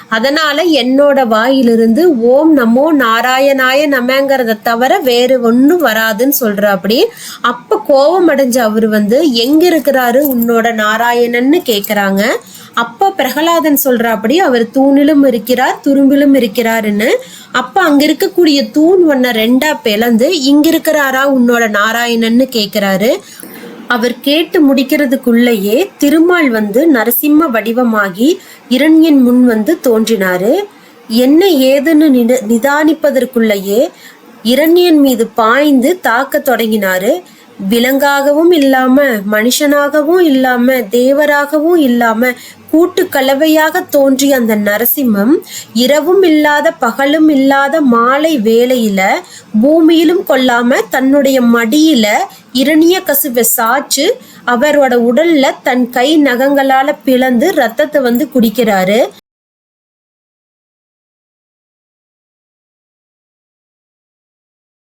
அதனால என்னோட வாயிலிருந்து ஓம் நமோ நாராயணாய நமங்கிறத தவிர வேறு ஒன்றும் வராதுன்னு சொல்றாப்படி. அப்ப கோபம் அடைஞ்ச அவர் எங்க இருக்கிறாரு உன்னோட நாராயணன்னு கேக்குறாங்க. அப்ப பிரகலாதன் சொல்றாப்படி அவர் தூணிலும் இருக்கிறார் துரும்பிலும் இருக்கிறாருன்னு. அப்ப அங்க இருக்கக்கூடிய தூண் ஒன்ன ரெண்டா பிளந்து இங்க இருக்கிறாரா உன்னோட நாராயணன்னு கேக்குறாரு. அவர் கேட்டு முடிக்கிறதுக்குள்ளேயே திருமால் நரசிம்ம வடிவமாகி இரண்யன் முன் தோன்றினாரு. என்ன ஏதுன்னு நிதானிப்பதற்குள்ளேயே இரண்யன் மீது பாய்ந்து தாக்க தொடங்கினாரு. விலங்காகவும் இல்லாம மனுஷனாகவும் இல்லாம தேவராகவும் இல்லாம கூட்டு கலவையாக தோன்றிய அந்த நரசிம்மம் இரவும் இல்லாத பகலும் இல்லாத மாலை வேளையில பூமியிலும் கொள்ளாம தன்னுடைய மடியில இரணிய கசுவை சாச்சு அவரோட உடல்ல தன் கை நகங்களால பிளந்து ரத்தத்தை குடிக்கிறாரு.